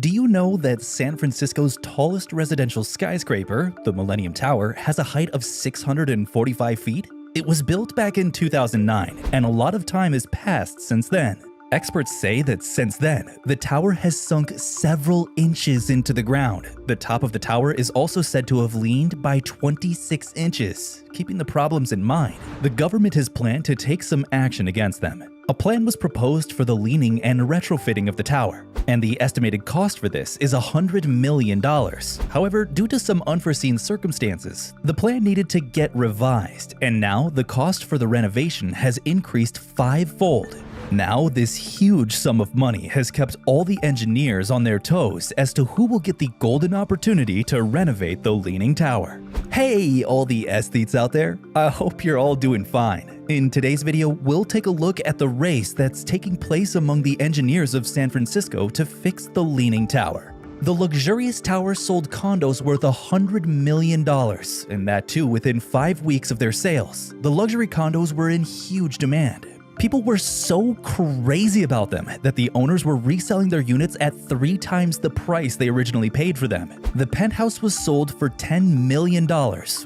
Do you know that San Francisco's tallest residential skyscraper, the Millennium Tower, has a height of 645 feet? It was built back in 2009, and a lot of time has passed since then. Experts say that since then, the tower has sunk several inches into the ground. The top of the tower is also said to have leaned by 26 inches. Keeping the problems in mind, the government has planned to take some action against them. A plan was proposed for the leaning and retrofitting of the tower, and the estimated cost for this is $100 million. However, due to some unforeseen circumstances, the plan needed to get revised, and now the cost for the renovation has increased fivefold. Now, this huge sum of money has kept all the engineers on their toes as to who will get the golden opportunity to renovate the Leaning Tower. Hey, all the aesthetes out there, I hope you're all doing fine. In today's video, we'll take a look at the race that's taking place among the engineers of San Francisco to fix the Leaning Tower. The luxurious tower sold condos worth $100 million, and that too within 5 weeks of their sales. The luxury condos were in huge demand. People were so crazy about them that the owners were reselling their units at 3 times the price they originally paid for them. The penthouse was sold for $10 million,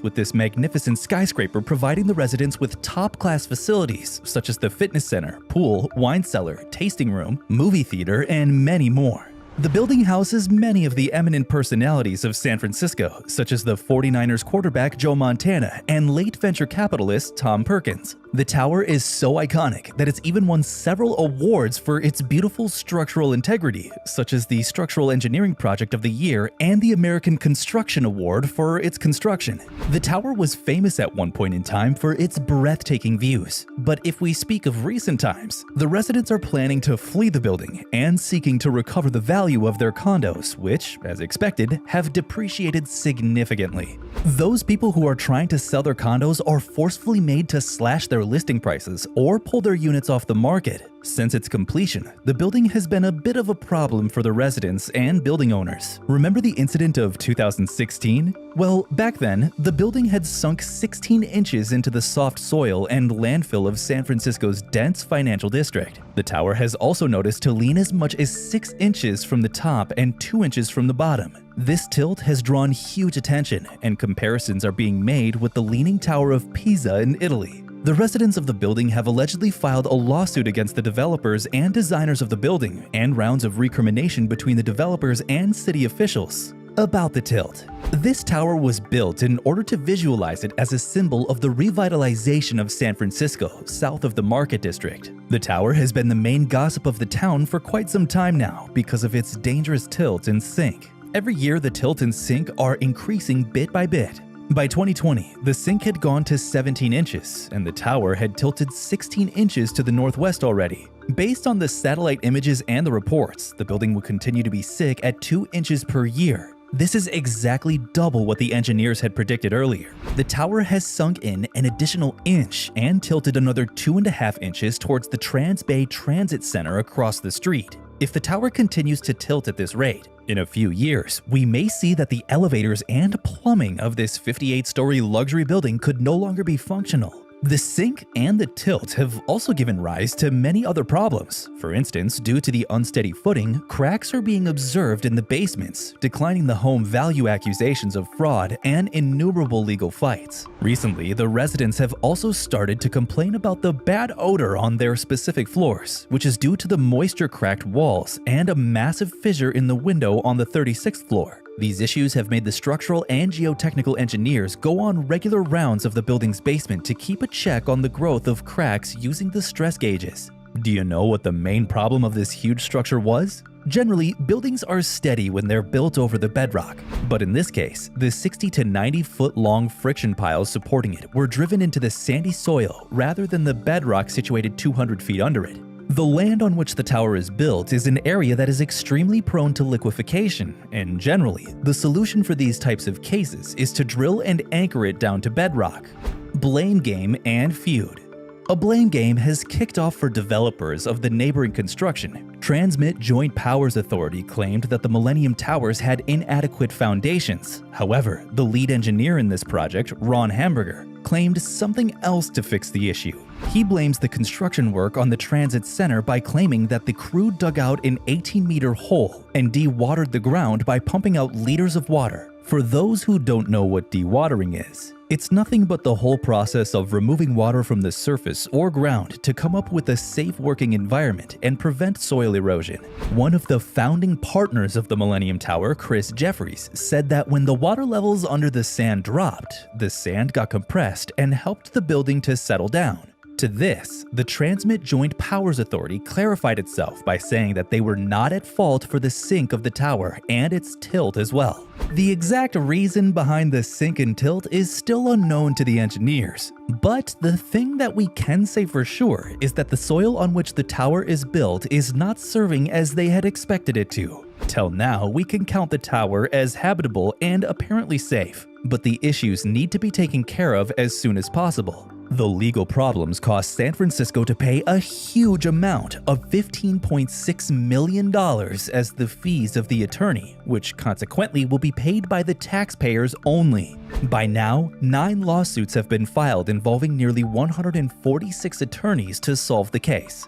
with this magnificent skyscraper providing the residents with top-class facilities such as the fitness center, pool, wine cellar, tasting room, movie theater, and many more. The building houses many of the eminent personalities of San Francisco, such as the 49ers quarterback Joe Montana and late venture capitalist Tom Perkins. The tower is so iconic that it's even won several awards for its beautiful structural integrity, such as the Structural Engineering Project of the Year and the American Construction Award for its construction. The tower was famous at one point in time for its breathtaking views, but if we speak of recent times, the residents are planning to flee the building and seeking to recover the value of their condos, which, as expected, have depreciated significantly. Those people who are trying to sell their condos are forcefully made to slash their listing prices or pull their units off the market. Since its completion, the building has been a bit of a problem for the residents and building owners. Remember the incident of 2016? Well, back then, the building had sunk 16 inches into the soft soil and landfill of San Francisco's dense financial district. The tower has also noticed to lean as much as 6 inches from the top and 2 inches from the bottom. This tilt has drawn huge attention, and comparisons are being made with the Leaning Tower of Pisa in Italy. The residents of the building have allegedly filed a lawsuit against the developers and designers of the building, and rounds of recrimination between the developers and city officials. About the tilt. This tower was built in order to visualize it as a symbol of the revitalization of San Francisco, south of the Market District. The tower has been the main gossip of the town for quite some time now because of its dangerous tilt and sink. Every year, the tilt and sink are increasing bit by bit. By 2020, the sink had gone to 17 inches, and the tower had tilted 16 inches to the northwest already. Based on the satellite images and the reports, the building will continue to be sick at 2 inches per year. This is exactly double what the engineers had predicted earlier. The tower has sunk in an additional inch and tilted another 2.5 inches towards the Trans-Bay Transit Center across the street. If the tower continues to tilt at this rate, in a few years, we may see that the elevators and plumbing of this 58-story luxury building could no longer be functional. The sink and the tilt have also given rise to many other problems. For instance, due to the unsteady footing, cracks are being observed in the basements, declining the home value accusations of fraud and innumerable legal fights. Recently, the residents have also started to complain about the bad odor on their specific floors, which is due to the moisture-cracked walls and a massive fissure in the window on the 36th floor. These issues have made the structural and geotechnical engineers go on regular rounds of the building's basement to keep a check on the growth of cracks using the stress gauges. Do you know what the main problem of this huge structure was? Generally, buildings are steady when they're built over the bedrock, but in this case, the 60 to 90 foot long friction piles supporting it were driven into the sandy soil rather than the bedrock situated 200 feet under it. The land on which the tower is built is an area that is extremely prone to liquefaction, and generally, the solution for these types of cases is to drill and anchor it down to bedrock. Blame game and feud. A blame game has kicked off for developers of the neighboring construction. Transmit Joint Powers Authority claimed that the Millennium Towers had inadequate foundations. However, the lead engineer in this project, Ron Hamburger, claimed something else to fix the issue. He blames the construction work on the transit center by claiming that the crew dug out an 18-meter hole and dewatered the ground by pumping out liters of water. For those who don't know what dewatering is, it's nothing but the whole process of removing water from the surface or ground to come up with a safe working environment and prevent soil erosion. One of the founding partners of the Millennium Tower, Chris Jeffries, said that when the water levels under the sand dropped, the sand got compressed and helped the building to settle down. To this, the Transmit Joint Powers Authority clarified itself by saying that they were not at fault for the sink of the tower and its tilt as well. The exact reason behind the sink and tilt is still unknown to the engineers, but the thing that we can say for sure is that the soil on which the tower is built is not serving as they had expected it to. Till now, we can count the tower as habitable and apparently safe, but the issues need to be taken care of as soon as possible. The legal problems cost San Francisco to pay a huge amount of $15.6 million as the fees of the attorney, which consequently will be paid by the taxpayers only. By now, 9 lawsuits have been filed involving nearly 146 attorneys to solve the case.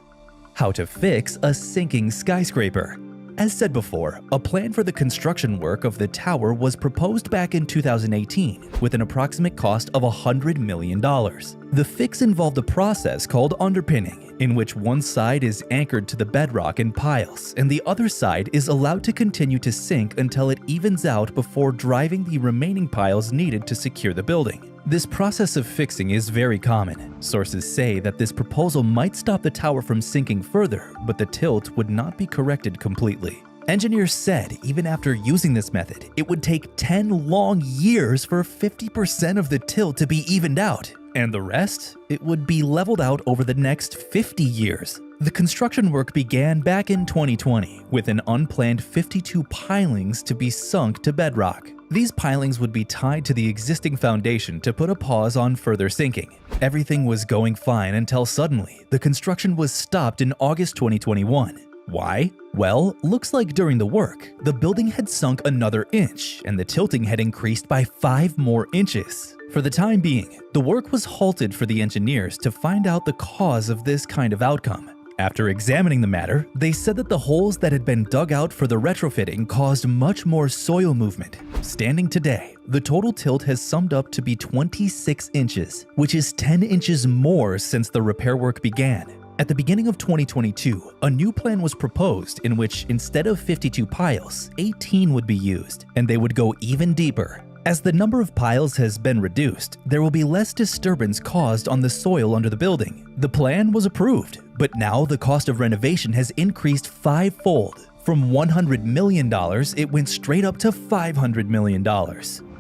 How to fix a sinking skyscraper. As said before, a plan for the construction work of the tower was proposed back in 2018 with an approximate cost of $100 million. The fix involved a process called underpinning, in which one side is anchored to the bedrock in piles and the other side is allowed to continue to sink until it evens out before driving the remaining piles needed to secure the building. This process of fixing is very common. Sources say that this proposal might stop the tower from sinking further, but the tilt would not be corrected completely. Engineers said even after using this method, it would take 10 long years for 50% of the tilt to be evened out, and the rest, it would be leveled out over the next 50 years. The construction work began back in 2020 with an unplanned 52 pilings to be sunk to bedrock. These pilings would be tied to the existing foundation to put a pause on further sinking. Everything was going fine until suddenly, the construction was stopped in August 2021. Why? Well, looks like during the work, the building had sunk another inch and the tilting had increased by 5 more inches. For the time being, the work was halted for the engineers to find out the cause of this kind of outcome. After examining the matter, they said that the holes that had been dug out for the retrofitting caused much more soil movement. Standing today, the total tilt has summed up to be 26 inches, which is 10 inches more since the repair work began. At the beginning of 2022, a new plan was proposed in which instead of 52 piles, 18 would be used, and they would go even deeper. As the number of piles has been reduced, there will be less disturbance caused on the soil under the building. The plan was approved, but now the cost of renovation has increased 5-fold. From $100 million, it went straight up to $500 million.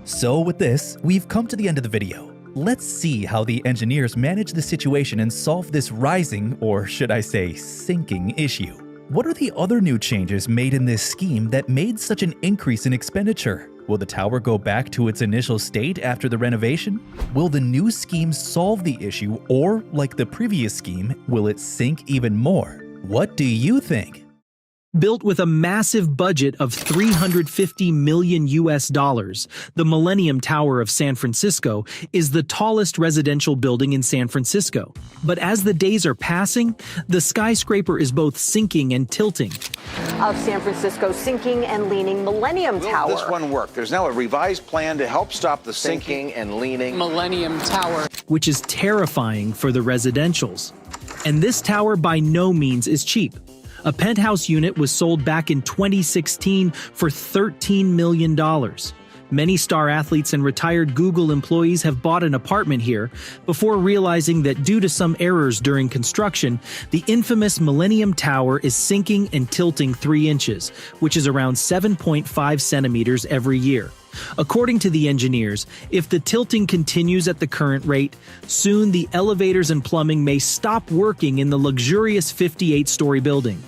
So with this, we've come to the end of the video. Let's see how the engineers manage the situation and solve this rising, or should I say sinking, issue. What are the other new changes made in this scheme that made such an increase in expenditure? Will the tower go back to its initial state after the renovation? Will the new scheme solve the issue, or, like the previous scheme, will it sink even more? What do you think? Built with a massive budget of $350 million, the Millennium Tower of San Francisco is the tallest residential building in San Francisco. But as the days are passing, the skyscraper is both sinking and tilting. Of San Francisco's sinking and leaning Millennium Tower. Will this one work? There's now a revised plan to help stop the sinking and leaning Millennium Tower, which is terrifying for the residentials. And this tower by no means is cheap. A penthouse unit was sold back in 2016 for $13 million. Many star athletes and retired Google employees have bought an apartment here before realizing that due to some errors during construction, the infamous Millennium Tower is sinking and tilting 3 inches, which is around 7.5 centimeters every year. According to the engineers, if the tilting continues at the current rate, soon the elevators and plumbing may stop working in the luxurious 58-story building.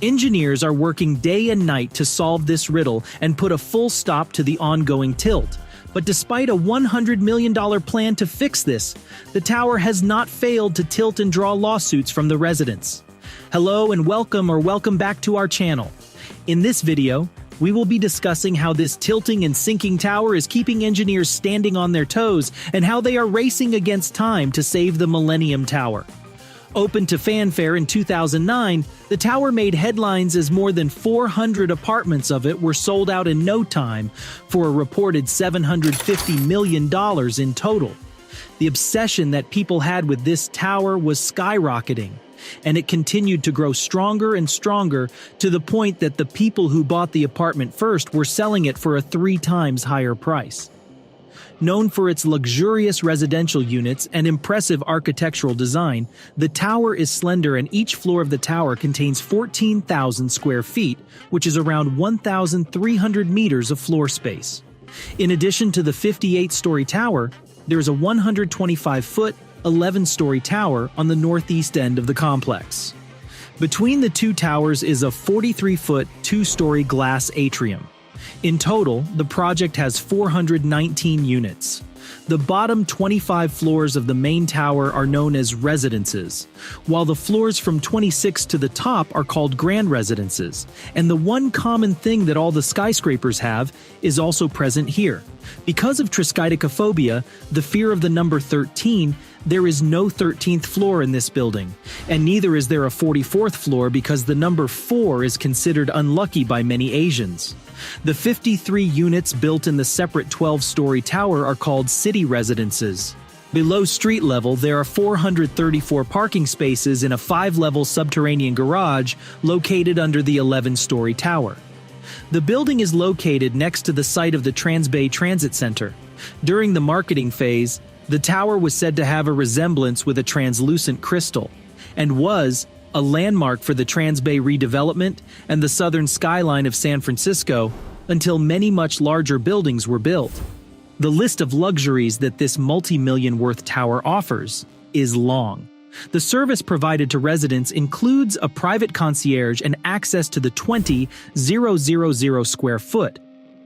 Engineers are working day and night to solve this riddle and put a full stop to the ongoing tilt. But despite a $100 million plan to fix this, the tower has not failed to tilt and draw lawsuits from the residents. Hello and welcome back to our channel. In this video, we will be discussing how this tilting and sinking tower is keeping engineers standing on their toes and how they are racing against time to save the Millennium Tower. Opened to fanfare in 2009, the tower made headlines as more than 400 apartments of it were sold out in no time for a reported $750 million in total. The obsession that people had with this tower was skyrocketing, and it continued to grow stronger and stronger to the point that the people who bought the apartment first were selling it for a 3 times higher price. Known for its luxurious residential units and impressive architectural design, the tower is slender and each floor of the tower contains 14,000 square feet, which is around 1,300 meters of floor space. In addition to the 58-story tower, there is a 125-foot, 11-story tower on the northeast end of the complex. Between the two towers is a 43-foot, 2-story glass atrium. In total, the project has 419 units. The bottom 25 floors of the main tower are known as residences, while the floors from 26 to the top are called grand residences, and the one common thing that all the skyscrapers have is also present here. Because of triskaidekaphobia, the fear of the number 13, there is no 13th floor in this building, and neither is there a 44th floor because the number 4 is considered unlucky by many Asians. The 53 units built in the separate 12-story tower are called city residences. Below street level, there are 434 parking spaces in a 5-level subterranean garage located under the 11-story tower. The building is located next to the site of the Transbay Transit Center. During the marketing phase, the tower was said to have a resemblance with a translucent crystal, and was a landmark for the Transbay redevelopment and the southern skyline of San Francisco until many much larger buildings were built. The list of luxuries that this multi-million-worth tower offers is long. The service provided to residents includes a private concierge and access to the 20,000 square foot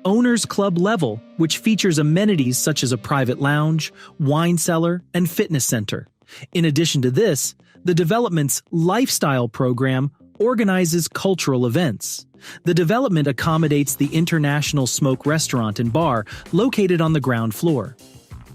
Owners Club level, which features amenities such as a private lounge, wine cellar, and fitness center. In addition to this, the development's lifestyle program organizes cultural events. The development accommodates the International Smoke Restaurant and Bar located on the ground floor.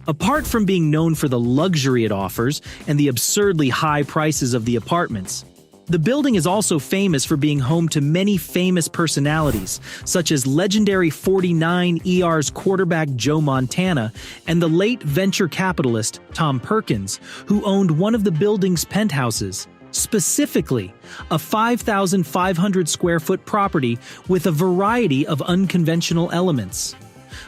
Apart from being known for the luxury it offers and the absurdly high prices of the apartments, the building is also famous for being home to many famous personalities, such as legendary 49 ER's quarterback Joe Montana and the late venture capitalist Tom Perkins, who owned one of the building's penthouses, specifically a 5,500 square foot property with a variety of unconventional elements.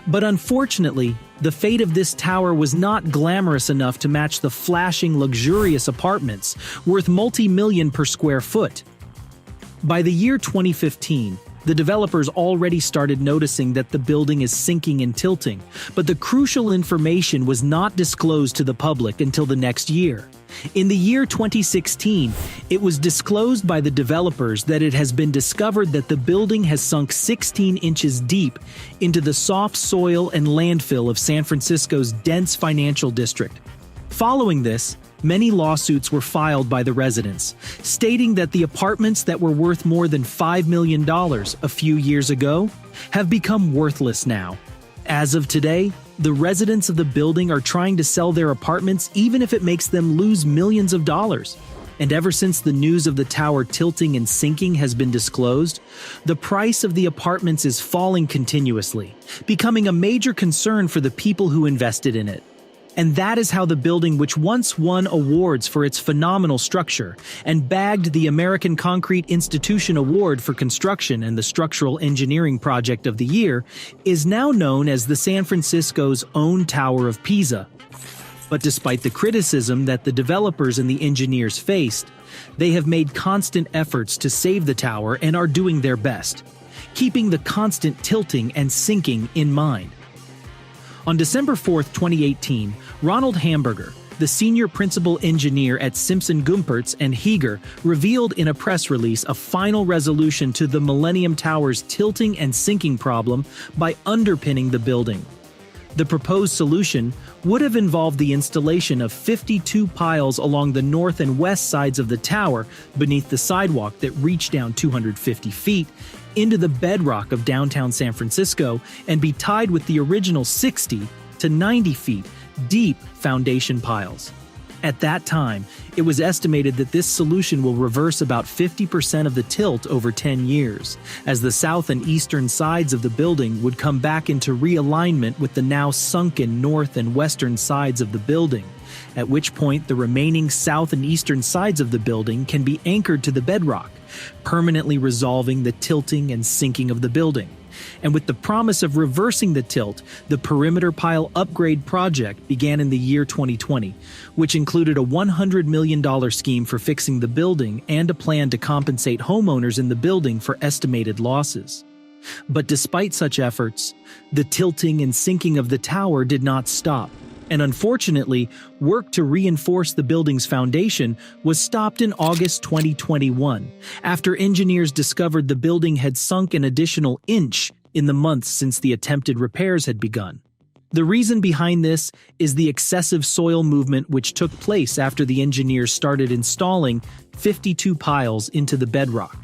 But unfortunately, the fate of this tower was not glamorous enough to match the flashing, luxurious apartments worth multi-million per square foot. By the year 2015, the developers already started noticing that the building is sinking and tilting, but the crucial information was not disclosed to the public until the next year. In the year 2016, it was disclosed by the developers that it has been discovered that the building has sunk 16 inches deep into the soft soil and landfill of San Francisco's dense financial district. Following this, many lawsuits were filed by the residents, stating that the apartments that were worth more than $5 million a few years ago have become worthless now. As of today, the residents of the building are trying to sell their apartments even if it makes them lose millions of dollars. And ever since the news of the tower tilting and sinking has been disclosed, the price of the apartments is falling continuously, becoming a major concern for the people who invested in it. And that is how the building, which once won awards for its phenomenal structure and bagged the American Concrete Institution Award for Construction and the Structural Engineering Project of the Year, is now known as the San Francisco's own Tower of Pisa. But despite the criticism that the developers and the engineers faced, they have made constant efforts to save the tower and are doing their best, keeping the constant tilting and sinking in mind. On December 4, 2018, Ronald Hamburger, the senior principal engineer at Simpson Gumpertz and Heger, revealed in a press release a final resolution to the Millennium Tower's tilting and sinking problem by underpinning the building. The proposed solution would have involved the installation of 52 piles along the north and west sides of the tower beneath the sidewalk that reach down 250 feet into the bedrock of downtown San Francisco and be tied with the original 60 to 90 feet deep foundation piles. At that time, it was estimated that this solution will reverse about 50% of the tilt over 10 years, as the south and eastern sides of the building would come back into realignment with the now sunken north and western sides of the building, at which point the remaining south and eastern sides of the building can be anchored to the bedrock, permanently resolving the tilting and sinking of the building. And with the promise of reversing the tilt, the perimeter pile upgrade project began in the year 2020, which included a $100 million scheme for fixing the building and a plan to compensate homeowners in the building for estimated losses. But despite such efforts, the tilting and sinking of the tower did not stop. And unfortunately, work to reinforce the building's foundation was stopped in August 2021, after engineers discovered the building had sunk an additional inch in the months since the attempted repairs had begun. The reason behind this is the excessive soil movement which took place after the engineers started installing 52 piles into the bedrock.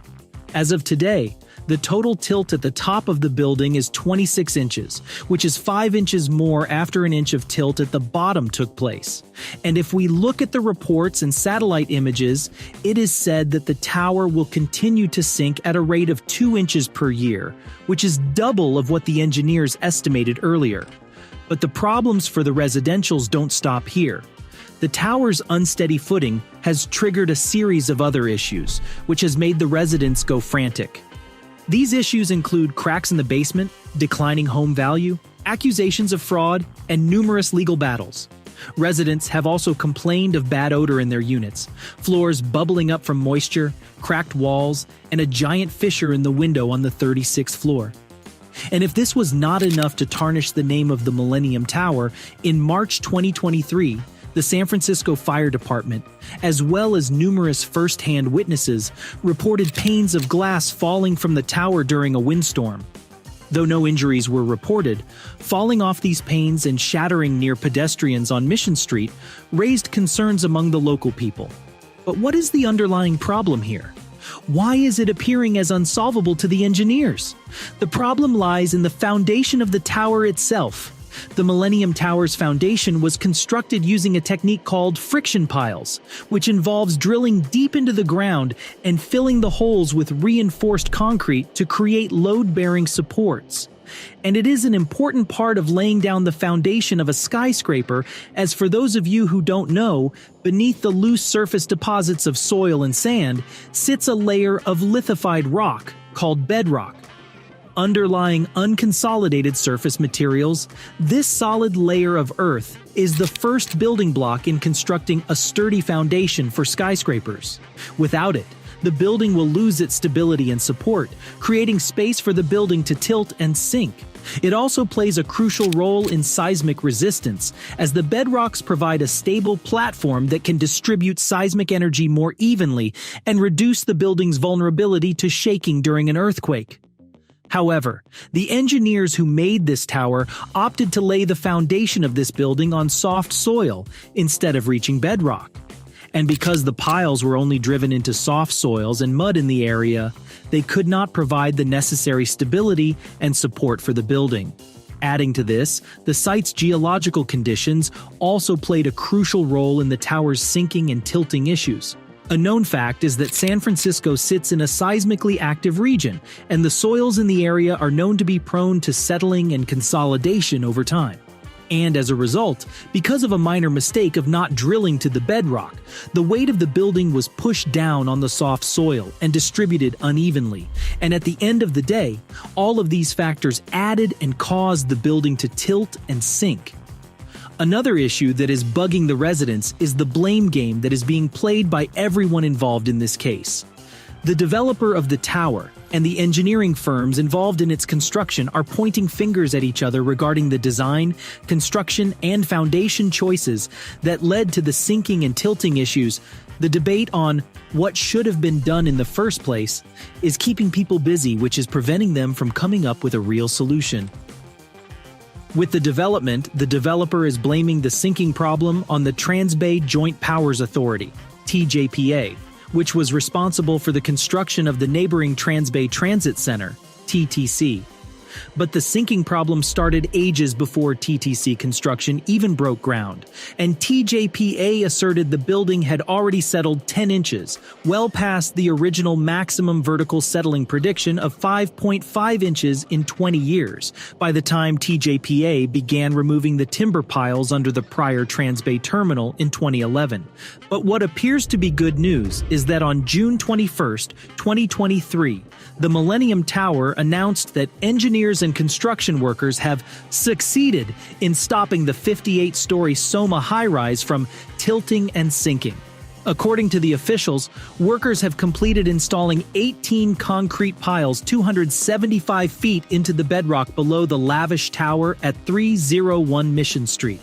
As of today, the total tilt at the top of the building is 26 inches, which is 5 inches more after an inch of tilt at the bottom took place. And if we look at the reports and satellite images, it is said that the tower will continue to sink at a rate of 2 inches per year, which is double of what the engineers estimated earlier. But the problems for the residentials don't stop here. The tower's unsteady footing has triggered a series of other issues, which has made the residents go frantic. These issues include cracks in the basement, declining home value, accusations of fraud, and numerous legal battles. Residents have also complained of bad odor in their units, floors bubbling up from moisture, cracked walls, and a giant fissure in the window on the 36th floor. And if this was not enough to tarnish the name of the Millennium Tower, in March 2023, the San Francisco Fire Department, as well as numerous first-hand witnesses, reported panes of glass falling from the tower during a windstorm. Though no injuries were reported, falling off these panes and shattering near pedestrians on Mission Street raised concerns among the local people. But what is the underlying problem here? Why is it appearing as unsolvable to the engineers? The problem lies in the foundation of the tower itself. The Millennium Tower's foundation was constructed using a technique called friction piles, which involves drilling deep into the ground and filling the holes with reinforced concrete to create load-bearing supports. And it is an important part of laying down the foundation of a skyscraper, as for those of you who don't know, beneath the loose surface deposits of soil and sand sits a layer of lithified rock called bedrock. Underlying unconsolidated surface materials, this solid layer of earth is the first building block in constructing a sturdy foundation for skyscrapers. Without it, the building will lose its stability and support, creating space for the building to tilt and sink. It also plays a crucial role in seismic resistance, as the bedrocks provide a stable platform that can distribute seismic energy more evenly and reduce the building's vulnerability to shaking during an earthquake. However, the engineers who made this tower opted to lay the foundation of this building on soft soil instead of reaching bedrock. And because the piles were only driven into soft soils and mud in the area, they could not provide the necessary stability and support for the building. Adding to this, the site's geological conditions also played a crucial role in the tower's sinking and tilting issues. A known fact is that San Francisco sits in a seismically active region, and the soils in the area are known to be prone to settling and consolidation over time. And as a result, because of a minor mistake of not drilling to the bedrock, the weight of the building was pushed down on the soft soil and distributed unevenly. And at the end of the day, all of these factors added and caused the building to tilt and sink. Another issue that is bugging the residents is the blame game that is being played by everyone involved in this case. The developer of the tower and the engineering firms involved in its construction are pointing fingers at each other regarding the design, construction, and foundation choices that led to the sinking and tilting issues. The debate on what should have been done in the first place is keeping people busy, which is preventing them from coming up with a real solution. With the development, the developer is blaming the sinking problem on the Transbay Joint Powers Authority, TJPA, which was responsible for the construction of the neighboring Transbay Transit Center, TTC. But the sinking problem started ages before TTC construction even broke ground, and TJPA asserted the building had already settled 10 inches, well past the original maximum vertical settling prediction of 5.5 inches in 20 years, by the time TJPA began removing the timber piles under the prior Transbay terminal in 2011. But what appears to be good news is that on June 21st, 2023, the Millennium Tower announced that engineers and construction workers have succeeded in stopping the 58-story Soma high-rise from tilting and sinking. According to the officials, workers have completed installing 18 concrete piles 275 feet into the bedrock below the lavish tower at 301 Mission Street.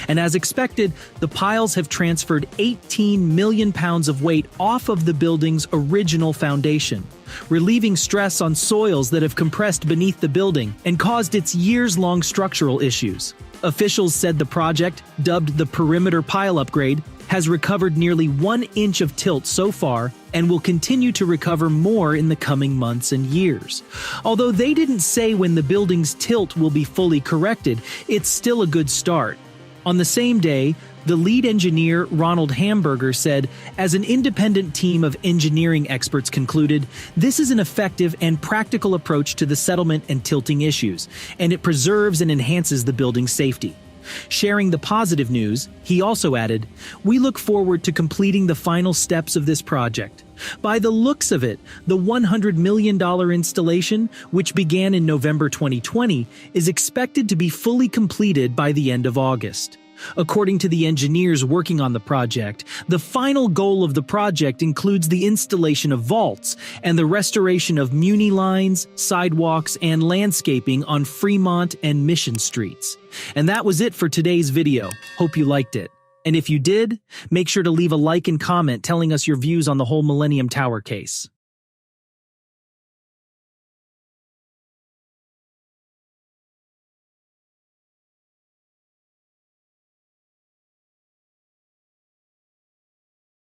And as expected, the piles have transferred 18 million pounds of weight off of the building's original foundation, relieving stress on soils that have compressed beneath the building and caused its years-long structural issues. Officials said the project, dubbed the Perimeter Pile Upgrade, has recovered nearly 1 inch of tilt so far and will continue to recover more in the coming months and years. Although they didn't say when the building's tilt will be fully corrected, it's still a good start. On the same day, the lead engineer, Ronald Hamburger, said, as an independent team of engineering experts concluded, this is an effective and practical approach to the settlement and tilting issues, and it preserves and enhances the building's safety. Sharing the positive news, he also added, we look forward to completing the final steps of this project. By the looks of it, the $100 million installation, which began in November 2020, is expected to be fully completed by the end of August. According to the engineers working on the project, the final goal of the project includes the installation of vaults and the restoration of Muni lines, sidewalks, and landscaping on Fremont and Mission Streets. And that was it for today's video. Hope you liked it. And if you did, make sure to leave a like and comment telling us your views on the whole Millennium Tower case.